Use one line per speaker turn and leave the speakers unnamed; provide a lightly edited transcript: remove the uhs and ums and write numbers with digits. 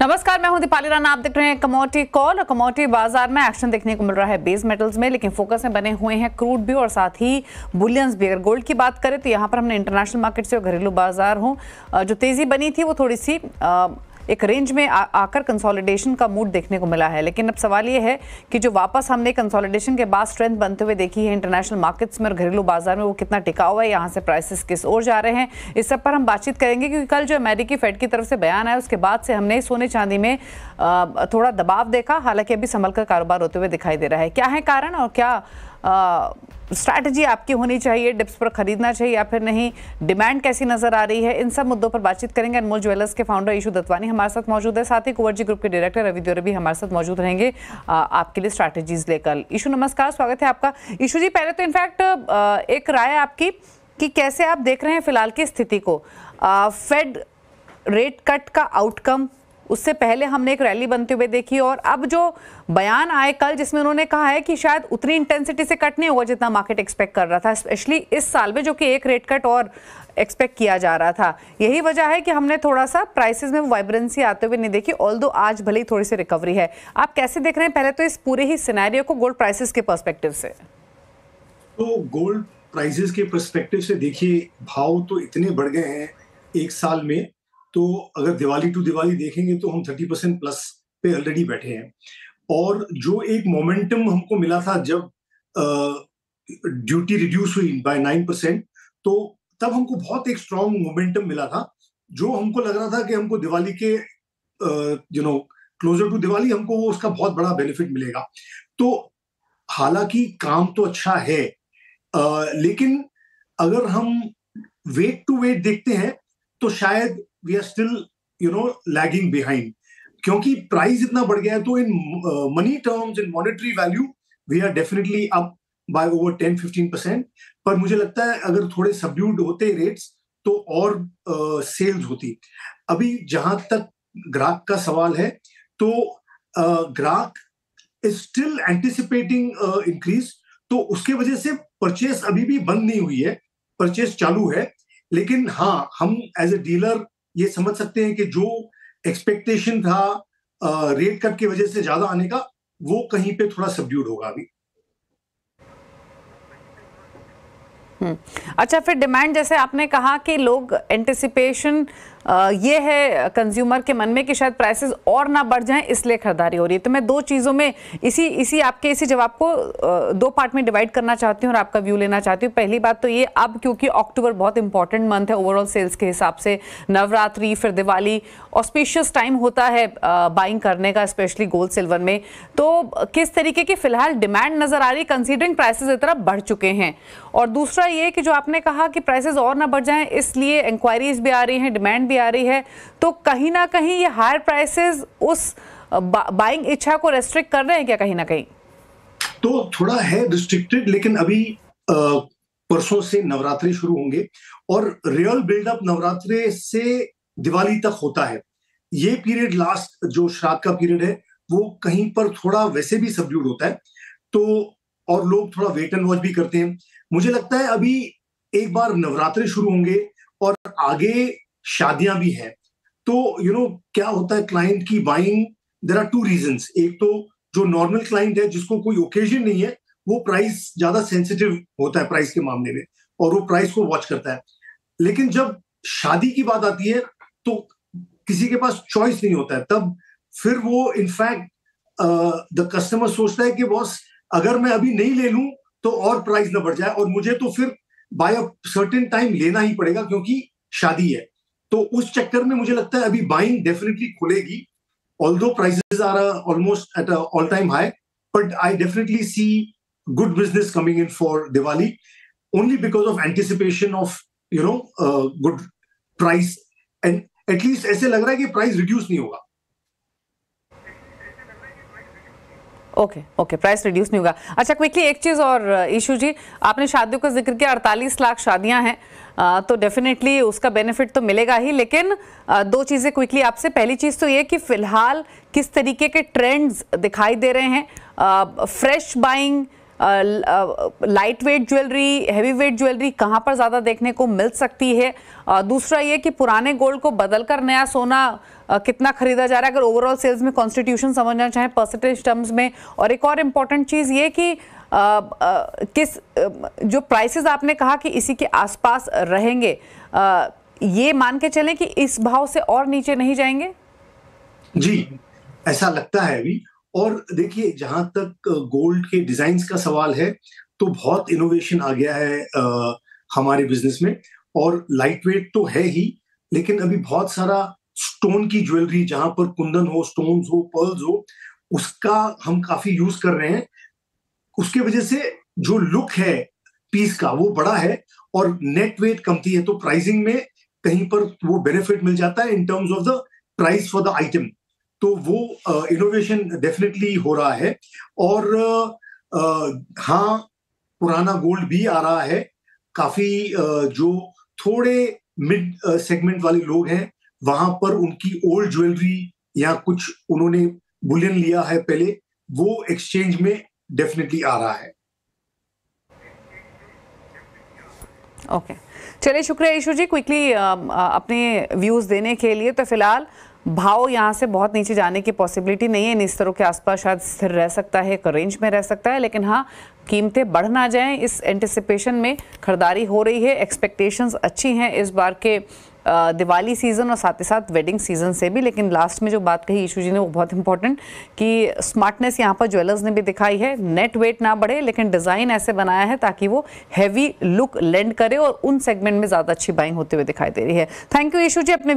नमस्कार, मैं हूं दीपाली राणा। आप देख रहे हैं कमोडिटी कॉल। और कमोडिटी बाजार में एक्शन देखने को मिल रहा है बेस मेटल्स में, लेकिन फोकस में बने हुए हैं क्रूड भी और साथ ही बुलियंस भी। अगर गोल्ड की बात करें तो यहाँ पर हमने इंटरनेशनल मार्केट से और घरेलू बाजार जो तेजी बनी थी वो थोड़ी सी एक रेंज में आकर कंसोलिडेशन का मूड देखने को मिला है। लेकिन अब सवाल ये है कि जो वापस हमने कंसोलिडेशन के बाद स्ट्रेंथ बनते हुए देखी है इंटरनेशनल मार्केट्स में और घरेलू बाजार में, वो कितना टिका हुआ है, यहाँ से प्राइसेस किस ओर जा रहे हैं, इस सब पर हम बातचीत करेंगे। क्योंकि कल जो अमेरिकी फेड की तरफ से बयान आया उसके बाद से हमने सोने चांदी में थोड़ा दबाव देखा। हालांकि अभी संभल कर कारोबार होते हुए दिखाई दे रहा है। क्या है कारण और क्या स्ट्रैटेजी आपकी होनी चाहिए, डिप्स पर खरीदना चाहिए या फिर नहीं, डिमांड कैसी नजर आ रही है, इन सब मुद्दों पर बातचीत करेंगे। अनमोल ज्वेलर्स के फाउंडर ईशू दत्वानी हमारे साथ मौजूद है, साथ ही कुंवर ग्रुप के डायरेक्टर रवि द्विवेदी भी हमारे साथ मौजूद रहेंगे आपके लिए स्ट्रैटेजीज लेकर। ईशू नमस्कार, स्वागत है आपका। ईशू जी, पहले तो इनफैक्ट एक राय आपकी कि कैसे आप देख रहे हैं फिलहाल की स्थिति को, फेड रेट कट का आउटकम, उससे पहले हमने एक रैली बनते हुए देखी और अब जो बयान आए कल जिसमें उन्होंने कहा है कि शायद उतनी इंटेंसिटी से कट नहीं होगा जितना मार्केट एक्सपेक्ट कर रहा था, स्पेशली इस साल में जो कि एक रेट कट और एक्सपेक्ट किया जा रहा था। यही वजह है कि हमने थोड़ा सा प्राइसेस में वाइब्रेंसी आते हुए नहीं देखी, ऑल्दो आज भले ही थोड़ी सी रिकवरी है। आप कैसे देख रहे हैं पहले तो इस पूरे ही सिनेरियो को गोल्ड प्राइसेस के पर्सपेक्टिव से?
तो गोल्ड प्राइसेस के पर्सपेक्टिव से देखिए, भाव तो इतने बढ़ गए हैं एक साल में, तो अगर दिवाली टू दिवाली देखेंगे तो हम 30% प्लस पे ऑलरेडी बैठे हैं। और जो एक मोमेंटम हमको मिला था जब ड्यूटी रिड्यूस हुई बाय 9%, तो तब हमको बहुत एक स्ट्रॉन्ग मोमेंटम मिला था, जो हमको लग रहा था कि हमको दिवाली के क्लोजर टू दिवाली हमको वो उसका बहुत बड़ा बेनिफिट मिलेगा। तो हालांकि काम तो अच्छा है, लेकिन अगर हम वेट टू वेट देखते हैं तो शायद we are still lagging behind, क्योंकि प्राइस इतना बढ़ गया है। तो in money terms, in monetary value, we are definitely up by over 10-15%। पर मुझे लगता है अगर थोड़े सबड्यूड होते रेट्स तो और सेल्स होती। अभी जहां तक ग्राहक का सवाल है, तो ग्राहक इज स्टिल एंटिसिपेटिंग इंक्रीज, तो उसके वजह से परचेस अभी भी बंद नहीं हुई है, परचेस चालू है। लेकिन हाँ, हम एज ए डीलर ये समझ सकते हैं कि जो एक्सपेक्टेशन था रेट कट की वजह से ज्यादा आने का, वो कहीं पे थोड़ा सबड्यूड होगा अभी।
अच्छा, फिर डिमांड, जैसे आपने कहा कि लोग एंटिसिपेशन ये है कंज्यूमर के मन में कि शायद प्राइसेस और ना बढ़ जाएं, इसलिए खरीदारी हो रही है। तो मैं दो चीज़ों में इसी जवाब को दो पार्ट में डिवाइड करना चाहती हूँ और आपका व्यू लेना चाहती हूँ। पहली बात तो ये, अब क्योंकि अक्टूबर बहुत इंपॉर्टेंट मंथ है ओवरऑल सेल्स के हिसाब से, नवरात्रि फिर दिवाली, ऑस्पिशियस टाइम होता है बाइंग करने का, स्पेशली गोल्ड सिल्वर में। तो किस तरीके की फिलहाल डिमांड नजर आ रही है कंसीडरिंग प्राइसेस इतना बढ़ चुके हैं? और दूसरा ये कि जो आपने कहा कि प्राइसेस और ना बढ़ जाएं इसलिए इंक्वायरीज भी आ रही हैं, डिमांड भी आ रही है, तो कहीं ना कहीं ये हायर प्राइसेस उस बाइंग इच्छा को रेस्ट्रिक्ट कर रहे हैं क्या कहीं ना कहीं?
तो थोड़ा है रिस्ट्रिक्टेड, लेकिन अभी परसों से नवरात्रि शुरू होंगे और रियल बिल्डअप नवरात्रि से दिवाली तक होता है। ये पीरियड, लास्ट जो श्राद्ध का पीरियड है, वो कहीं पर थोड़ा वैसे भी सबड्यूड होता है, तो और लोग थोड़ा वेट एंड वॉच भी करते हैं। मुझे लगता है अभी एक बार नवरात्रि शुरू होंगे और आगे शादियां भी हैं, तो क्या होता है क्लाइंट की buying, there are two reasons. एक तो जो नॉर्मल क्लाइंट है जिसको कोई ओकेजन नहीं है, वो प्राइस ज्यादा सेंसिटिव होता है प्राइस के मामले में और वो प्राइस को वॉच करता है। लेकिन जब शादी की बात आती है तो किसी के पास चॉइस नहीं होता है, तब फिर वो इनफैक्ट द कस्टमर सोचता है कि बॉस, अगर मैं अभी नहीं ले लूं तो और प्राइस ना बढ़ जाए और मुझे तो फिर बाय अ सर्टेन टाइम लेना ही पड़ेगा क्योंकि शादी है। तो उस चक्कर में मुझे लगता है अभी बाइंग डेफिनेटली खुलेगी, although prices are almost at all time high, but I definitely see good business coming in for Diwali only because of anticipation of good price, and at least ऐसे लग रहा है कि प्राइस रिड्यूस नहीं होगा।
ओके, प्राइस रिड्यूस नहीं होगा। अच्छा, क्विकली एक चीज़ और ईशू जी, आपने शादियों का जिक्र किया, 48 लाख शादियां हैं, तो डेफिनेटली उसका बेनिफिट तो मिलेगा ही। लेकिन दो चीज़ें क्विकली आपसे, पहली चीज़ तो ये कि फिलहाल किस तरीके के ट्रेंड्स दिखाई दे रहे हैं, fresh buying light weight jewellery, heavy weight jewellery कहाँ पर ज़्यादा देखने को मिल सकती है? दूसरा ये कि पुराने गोल्ड को बदलकर नया सोना कितना खरीदा जा रहा है, अगर ओवरऑल सेल्स में कॉन्स्टिट्यूशन समझना चाहें परसेंटेज टर्म्स में। और एक और इम्पॉर्टेंट चीज़ ये कि किस जो प्राइसेस आपने कहा कि इसी के आसपास रहेंगे, ये मान के चलें कि इस भाव से और नीचे नहीं जाएंगे?
जी, ऐसा लगता है अभी। और देखिए, जहां तक गोल्ड के डिजाइन्स का सवाल है, तो बहुत इनोवेशन आ गया है हमारे बिजनेस में। और लाइट वेट तो है ही, लेकिन अभी बहुत सारा स्टोन की ज्वेलरी, जहां पर कुंदन हो, स्टोन्स हो, पर्ल्स हो, उसका हम काफी यूज कर रहे हैं। उसके वजह से जो लुक है पीस का वो बड़ा है और नेट वेट कमती है, तो प्राइसिंग में कहीं पर वो बेनिफिट मिल जाता है in terms of the price for the item. तो वो इनोवेशन डेफिनेटली हो रहा है। और हाँ, पुराना गोल्ड भी आ रहा है। काफी जो थोड़े मिड सेगमेंट वाले लोग हैं, वहां पर उनकी ओल्ड ज्वेलरी या कुछ उन्होंने बुलियन लिया है पहले, वो एक्सचेंज में डेफिनेटली आ रहा है।
ओके, चलिए, शुक्रिया ईशू जी क्विकली अपने व्यूज देने के लिए। तो फिलहाल भाव यहाँ से बहुत नीचे जाने की पॉसिबिलिटी नहीं है, इन स्तरों के आसपास शायद स्थिर रह सकता है, एक रेंज में रह सकता है। लेकिन हाँ, कीमतें बढ़ ना जाएं, इस एंटिसिपेशन में खरीदारी हो रही है। एक्सपेक्टेशंस अच्छी हैं इस बार के दिवाली सीज़न और साथ ही साथ वेडिंग सीज़न से भी। लेकिन लास्ट में जो बात कही ईशू जी ने वो बहुत इंपॉर्टेंट, कि स्मार्टनेस यहाँ पर ज्वेलर्स ने भी दिखाई है। नेट वेट ना बढ़े, लेकिन डिज़ाइन ऐसे बनाया है ताकि वो हैवी लुक लेंड करे और उन सेगमेंट में ज़्यादा अच्छी बाइंग होते हुए दिखाई दे रही है। थैंक यू ईशू जी अपने